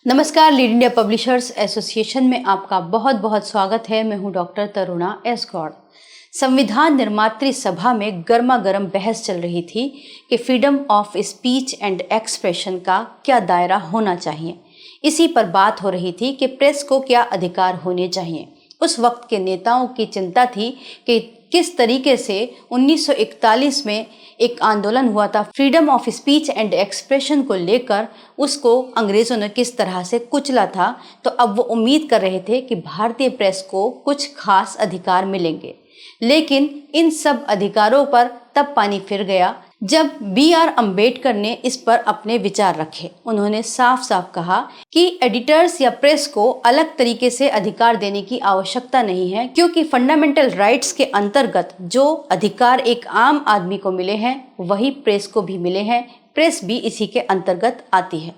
नमस्कार, lead India publishers association में आपका बहुत बहुत स्वागत है। मैं हूं डॉक्टर तरुणा एस गौड़। संविधान निर्मात्री सभा में गर्मा गर्म बहस चल रही थी कि freedom of speech and expression का क्या दायरा होना चाहिए। इसी पर बात हो रही थी कि प्रेस को क्या अधिकार होने चाहिए। उस वक्त के नेताओं की चिंता थी कि किस तरीके से 1941 में एक आंदोलन हुआ था freedom of speech and expression को लेकर, उसको अंग्रेज़ों ने किस तरह से कुचला था। तो अब वो उम्मीद कर रहे थे कि भारतीय प्रेस को कुछ खास अधिकार मिलेंगे, लेकिन इन सब अधिकारों पर तब पानी फिर गया जब B.R. अम्बेडकर ने इस पर अपने विचार रखे। उन्होंने साफ साफ कहा कि एडिटर्स या प्रेस को अलग तरीके से अधिकार देने की आवश्यकता नहीं है, क्योंकि फंडामेंटल राइट्स के अंतर्गत जो अधिकार एक आम आदमी को मिले हैं वही प्रेस को भी मिले हैं। प्रेस भी इसी के अंतर्गत आती है।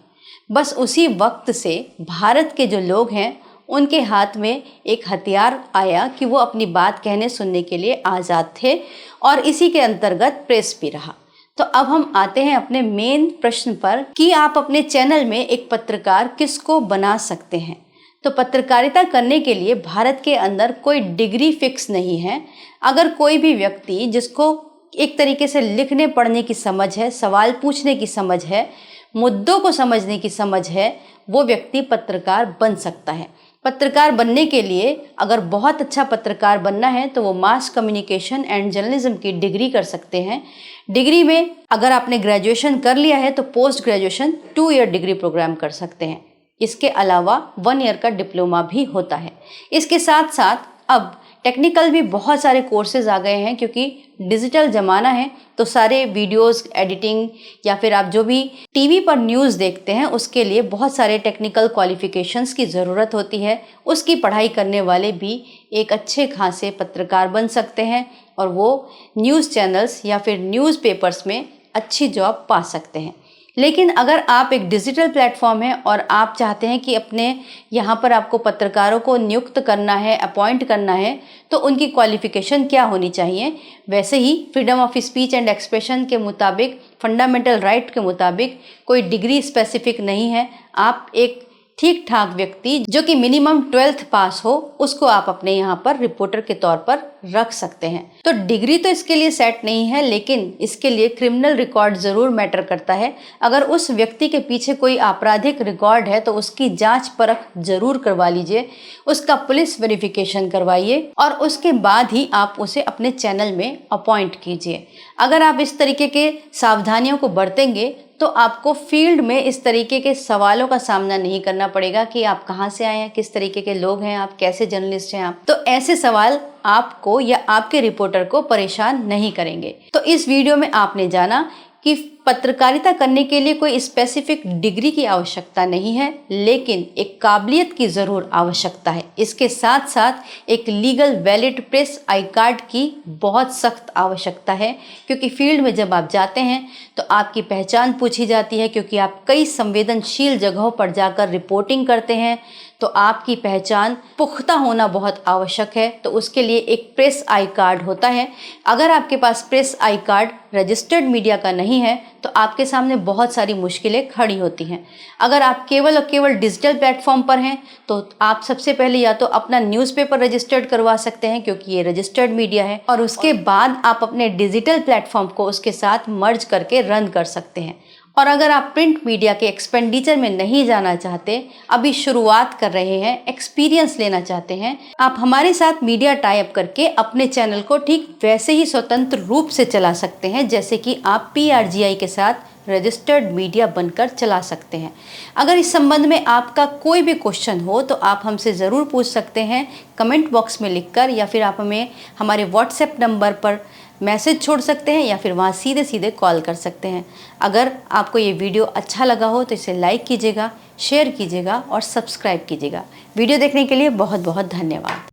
बस उसी वक्त से भारत के जो लोग हैं उनके हाथ में एक हथियार आया कि वो अपनी बात कहने सुनने के लिए आज़ाद थे, और इसी के अंतर्गत प्रेस भी रहा। तो अब हम आते हैं अपने मेन प्रश्न पर कि आप अपने चैनल में एक पत्रकार किसको बना सकते हैं। तो पत्रकारिता करने के लिए भारत के अंदर कोई डिग्री फिक्स नहीं है। अगर कोई भी व्यक्ति जिसको एक तरीके से लिखने पढ़ने की समझ है, सवाल पूछने की समझ है, मुद्दों को समझने की समझ है, वो व्यक्ति पत्रकार बन सकता है। पत्रकार बनने के लिए अगर बहुत अच्छा पत्रकार बनना है तो वो मास कम्युनिकेशन एंड जर्नलिज्म की डिग्री कर सकते हैं। डिग्री में अगर आपने ग्रेजुएशन कर लिया है तो post graduation 2 year degree programme कर सकते हैं। इसके अलावा 1 ईयर का डिप्लोमा भी होता है। इसके साथ साथ अब टेक्निकल भी बहुत सारे कोर्सेज आ गए हैं, क्योंकि डिजिटल ज़माना है। तो सारे वीडियोस एडिटिंग या फिर आप जो भी टीवी पर न्यूज़ देखते हैं उसके लिए बहुत सारे टेक्निकल क्वालिफिकेशंस की ज़रूरत होती है। उसकी पढ़ाई करने वाले भी एक अच्छे खासे पत्रकार बन सकते हैं और वो न्यूज़ चैनल्स या फिर न्यूज़पेपर्स में अच्छी जॉब पा सकते हैं। लेकिन अगर आप एक डिजिटल प्लेटफॉर्म है और आप चाहते हैं कि अपने यहाँ पर आपको पत्रकारों को नियुक्त करना है, अपॉइंट करना है, तो उनकी क्वालिफ़िकेशन क्या होनी चाहिए। वैसे ही freedom of speech and expression के मुताबिक, फंडामेंटल राइट के मुताबिक कोई डिग्री स्पेसिफिक नहीं है। आप एक ठीक ठाक व्यक्ति जो कि मिनिमम 12th पास हो, उसको आप अपने यहाँ पर रिपोर्टर के तौर पर रख सकते हैं। तो डिग्री तो इसके लिए सेट नहीं है, लेकिन इसके लिए क्रिमिनल रिकॉर्ड ज़रूर मैटर करता है। अगर उस व्यक्ति के पीछे कोई आपराधिक रिकॉर्ड है तो उसकी जांच परख जरूर करवा लीजिए, उसका पुलिस वेरिफिकेशन करवाइए और उसके बाद ही आप उसे अपने चैनल में अपॉइंट कीजिए। अगर आप इस तरीके के सावधानियों को बरतेंगे तो आपको फील्ड में इस तरीके के सवालों का सामना नहीं करना पड़ेगा कि आप कहाँ से आए हैं, किस तरीके के लोग हैं आप, कैसे जर्नलिस्ट हैं आप। तो ऐसे सवाल आपको या आपके रिपोर्टर को परेशान नहीं करेंगे। तो इस वीडियो में आपने जाना कि पत्रकारिता करने के लिए कोई स्पेसिफिक डिग्री की आवश्यकता नहीं है, लेकिन एक काबिलियत की ज़रूर आवश्यकता है। इसके साथ साथ एक legal valid press I card की बहुत सख्त आवश्यकता है, क्योंकि फील्ड में जब आप जाते हैं तो आपकी पहचान पूछी जाती है, क्योंकि आप कई संवेदनशील जगहों पर जाकर रिपोर्टिंग करते हैं। तो आपकी पहचान पुख्ता होना बहुत आवश्यक है। तो उसके लिए एक प्रेस आई कार्ड होता है। अगर आपके पास press I card registered media का नहीं है तो आपके सामने बहुत सारी मुश्किलें खड़ी होती हैं। अगर आप केवल और केवल डिजिटल प्लेटफॉर्म पर हैं तो आप सबसे पहले या तो अपना न्यूज़पेपर रजिस्टर्ड करवा सकते हैं, क्योंकि ये रजिस्टर्ड मीडिया है, और उसके बाद आप अपने डिजिटल प्लेटफॉर्म को उसके साथ मर्ज करके रन कर सकते हैं। और अगर आप प्रिंट मीडिया के एक्सपेंडिचर में नहीं जाना चाहते, अभी शुरुआत कर रहे हैं, एक्सपीरियंस लेना चाहते हैं, आप हमारे साथ मीडिया टाई अप करके अपने चैनल को ठीक वैसे ही स्वतंत्र रूप से चला सकते हैं जैसे कि आप PRGI के साथ रजिस्टर्ड मीडिया बनकर चला सकते हैं। अगर इस संबंध में आपका कोई भी क्वेश्चन हो तो आप हमसे ज़रूर पूछ सकते हैं कमेंट बॉक्स में लिखकर, या फिर आप हमें हमारे व्हाट्सएप नंबर पर मैसेज छोड़ सकते हैं, या फिर वहाँ सीधे सीधे कॉल कर सकते हैं। अगर आपको ये वीडियो अच्छा लगा हो तो इसे लाइक कीजिएगा, शेयर कीजिएगा और सब्सक्राइब कीजिएगा। वीडियो देखने के लिए बहुत बहुत धन्यवाद।